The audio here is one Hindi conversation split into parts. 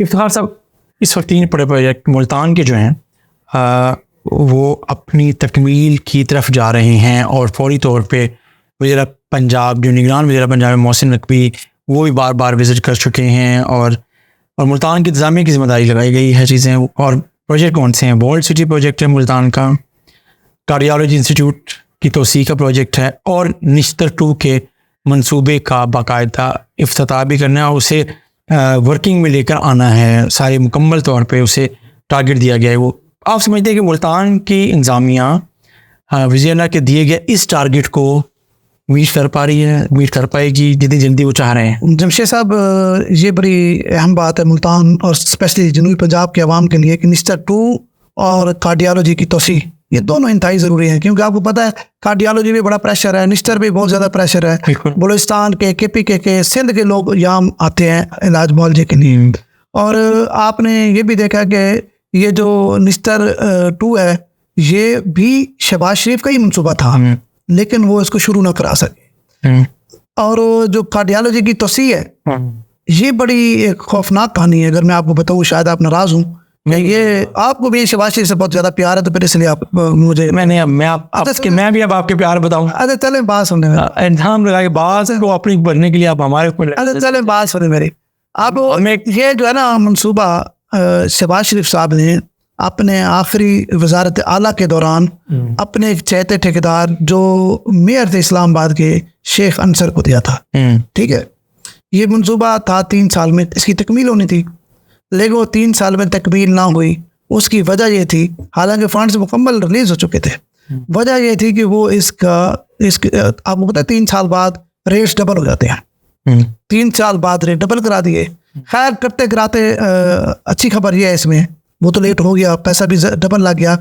इफ्तिखार साहब, इस वक्त 3 बड़े प्रोजेक्ट मुल्तान के जो हैं वो अपनी तकमील की तरफ जा रहे हैं और फौरी तौर पे वज़ीर पंजाब जो निगरान वज़ीर पंजाब है मोहसिन नकवी, वो भी बार बार विज़िट कर चुके हैं और मुल्तान की इंतज़ामिया की ज़िम्मेदारी लगाई गई है चीज़ें। और प्रोजेक्ट कौन से हैं? वर्ल्ड सिटी प्रोजेक्ट है मुल्तान का, कार्डियोलॉजी इंस्टीट्यूट की तोसी का प्रोजेक्ट है और निश्तर 2 के मंसूबे का बाकायदा इफ्तिताह भी करना है और उसे वर्किंग में लेकर आना है। सारे मुकम्मल तौर पे उसे टारगेट दिया गया है। वो आप समझते हैं कि मुल्तान की इंतज़ामिया वज़ीर के दिए गए इस टारगेट को मीट कर पा रही है, मीट कर पाएगी जितनी जल्दी वो चाह रहे हैं? जमशेद साहब, ये बड़ी अहम बात है मुल्तान और स्पेशली जनूबी पंजाब के अवाम के लिए कि निस्टर 2 और कार्डियोलॉजी की तोसी ये दोनों इंतहाई ज़रूरी हैं, क्योंकि आपको पता है कार्डियोलॉजी में बड़ा प्रेशर है, निस्टर भी बहुत ज़्यादा प्रेशर है। बलूचिस्तान के KPK के सिंध के लोग यहाँ आते हैं इलाज मुआवजे के लिए। और आपने ये भी देखा कि ये जो निस्टर 2 है ये भी शहबाज शरीफ का ही मंसूबा था, लेकिन वो इसको शुरू ना करा सके। और जो कार्डियोलॉजी की तोसी है ये बड़ी एक खौफनाक कहानी है। अगर मैं आपको बताऊँ, शायद आप नाराज हूँ, ये आपको भी शहबाज शरीफ से बहुत ज्यादा प्यार है, तो फिर इसलिए आप मुझे मैं भी अब आपके प्यार बताऊं। अरे चले बात सुनने में इंतजाम लगा के बात को अपनी बढ़ने के लिए आप हमारे ऊपर। अरे चले बात सुने मेरी। आप ये जो है ना मंसूबा शहबाज शरीफ साहब ने अपने आखिरी वजारत आला के दौरान अपने एक चहेते ठेकेदार जो मेयर थे इस्लामाबाद के शेख अंसर को दिया था। ठीक है, ये मंसूबा था 3 साल में इसकी तकमील होनी थी, लेकिन वो 3 साल में तकमील ना हुई। उसकी वजह ये थी, हालांकि फंड्स मुकम्मल रिलीज हो चुके थे, वजह ये थी कि वो इसका आपको पता है 3 साल बाद रेट्स डबल हो जाते हैं। 3 साल बाद रेट डबल करा दिए। खैर करते कराते अच्छी खबर ये है इसमें, वो तो लेट हो गया, पैसा भी डबल लग गया,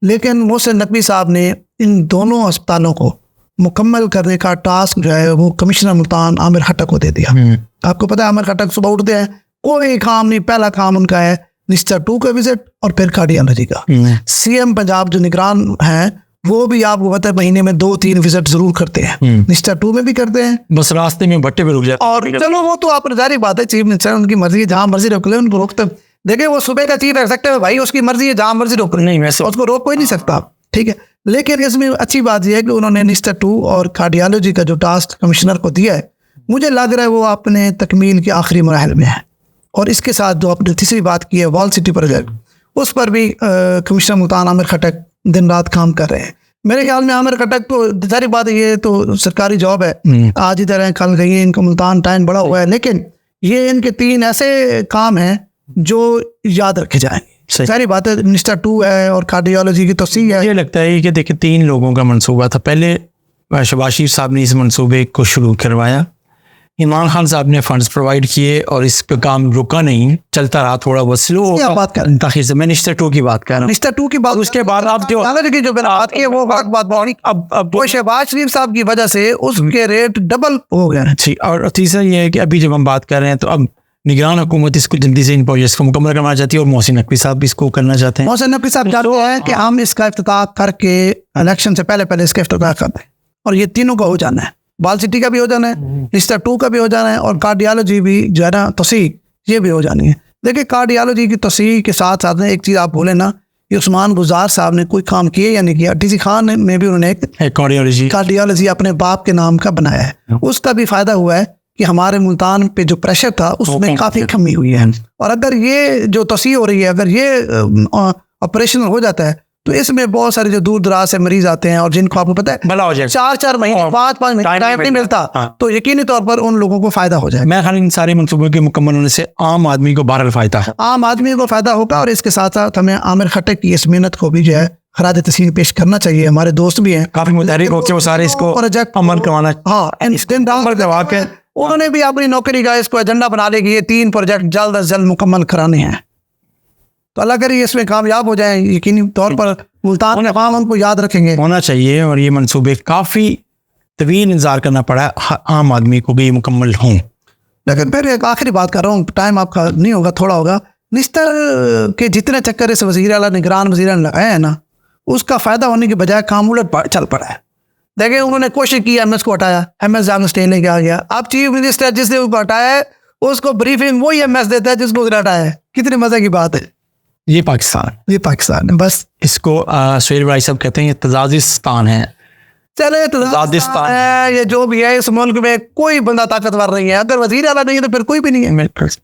लेकिन मोहसिन नकवी साहब ने इन दोनों अस्पतालों को मुकम्मल करने का टास्क जो है वो कमिश्नर मुल्तान आमिर खट्टक को दे दिया। आपको पता है आमिर खट्टक सुबह उठते हैं, कोई काम नहीं, पहला काम उनका है निस्टर 2 का विजिट और फिर कार्डियोलॉजी का। CM पंजाब जो निगरान है वो भी आपको पता है महीने में 2-3 विजिट जरूर करते हैं, निस्टर 2 में भी करते हैं, बस रास्ते में भट्टे पे रुक जाते। और चलो वो तो आप जारी बात है, चीफ मिनिस्टर उनकी मर्जी, जहाँ मर्जी रोक ले उनको रोकते। देखिए वो सुबह का चीफ एग्जेक्टिव है भाई, उसकी मर्जी है, जहाँ मर्जी रोक नहीं, वैसे उसको रोक कोई नहीं सकता। ठीक है, लेकिन इसमें अच्छी बात यह है कि उन्होंने निस्टर 2 और कार्डियोलॉजी का जो टास्क कमिश्नर को दिया है, मुझे लग रहा है वो अपने तकमील के आखिरी मराहल में है। और इसके साथ जो आपने तीसरी बात की है वर्ल्ड सिटी प्रोजेक्ट, उस पर भी कमिश्नर मुल्तान आमिर खट्टक दिन रात काम कर रहे हैं। मेरे ख्याल में आमिर खट्टक तो सारी बात है, ये तो सरकारी जॉब है, आज इधर है कल गई है, इनका मुल्तान टाइम बड़ा हुआ है, लेकिन ये इनके 3 ऐसे काम हैं जो याद रखे जाएंगे। सारी बात है, निस्टर 2 है और कार्डियोलॉजी की तोसी है। ये लगता है कि देखिए 3 लोगों का मंसूबा था। पहले शहबाज शरीफ साहब ने इस मंसूबे को शुरू करवाया, इमरान खान साहब ने फंड्स प्रोवाइड किए और इस पे काम रुका नहीं, चलता रहा, थोड़ा बहुत स्लो बात कर रहे हैं। मैं निस्टर 2 की बात कर रहा हूँ। निस्टर 2 की बात, उसके बाद आप जो बात की वो बात अब वो शहबाज शरीफ साहब की वजह से उसके रेट डबल हो गए। ठीक, और तीसरा ये है कि अभी जब हम बात कर रहे हैं तो अब निगरान हुकूमत इसको जल्दी से इन प्रोजेक्ट्स को मुकम्मल करना चाहती है और मोहसिन नकवी साहब भी इसको करना चाहते हैं। मोहसिन नकवी साहब चाहते हैं कि हम इसका इफ्तिताह करके इलेक्शन से पहले इसका इफ्तिताह कर दें, और ये तीनों का हो जाना है, बाल सिटी का भी हो जाना है, निस्टर 2 का भी हो जाना है, और कार्डियोलॉजी भी जो है ना तोसी ये भी हो जानी है। देखिए कार्डियोलॉजी की तोसी के साथ साथ एक चीज़ आप बोले ना, ये उस्मान गुजार साहब ने कोई काम किए या नहीं किया, DC खान में भी उन्होंने एक कार्डियोलॉजी अपने बाप के नाम का बनाया है। उसका भी फायदा हुआ है कि हमारे मुल्तान पे जो प्रेशर था उसमें काफ़ी कमी हुई है। और अगर ये जो तोसी हो रही है, अगर ये ऑपरेशनल हो जाता है तो इसमें बहुत सारे जो दूर दराज से मरीज आते हैं और जिनको आपको पता है भला हो जाए 4-4 महीने 5-5 महीने टाइम नहीं मिलता, तो यकीनी तौर पर उन लोगों को फायदा हो जाए। मैं ख्याल इन सारे मंसूबों के मुकम्मल होने से आम आदमी को बहरहाल फायदा है, आम आदमी को फायदा होगा। और इसके साथ साथ हमें आमिर खट्टक की इस मेहनत को भी जो है खराज तस्लीम पेश करना चाहिए। हमारे दोस्त भी हैं काफी मुतहरिक होकर वो सारे इसको प्रोजेक्ट अमल करवाना। हाँ, उन्होंने भी अपनी नौकरी का इसको एजेंडा बना ले कि ये 3 प्रोजेक्ट जल्द अज जल्द मुकम्मल कराने हैं, तो अल्लाह करे इसमें कामयाब हो जाए। यकीनी तौर पर मुल्तान अवाम उनको याद रखेंगे, होना चाहिए। और ये मंसूबे काफ़ी तवील इंतजार करना पड़ा है आम आदमी को कि ये मुकम्मल हों। लेकिन फिर एक आखिरी बात कर रहा हूँ, टाइम आपका नहीं होगा, थोड़ा होगा। निस्तर के जितने चक्कर इस वज़ीर आला निगरान वज़ीर ने लगाए हैं ना, उसका फ़ायदा होने के बजाय काम उलट चल पड़ा है। देखिए उन्होंने कोशिश की MS को हटाया, MS जान स्टे लेके आ गया। अब चीफ मिनिस्टर जिसने उसको हटाया है उसको ब्रीफिंग वही एमएस देता है जिसको गिराटा है। कितनी मजे की बात है। ये पाकिस्तान, ये पाकिस्तान है बस। इसको सुहेल भाई साहब कहते हैं ये तजाजिस्तान है। चले तजाजिस्तान है, ये जो भी है, इस मुल्क में कोई बंदा ताकतवर नहीं है। अगर वजीर आला नहीं है तो फिर कोई भी नहीं है।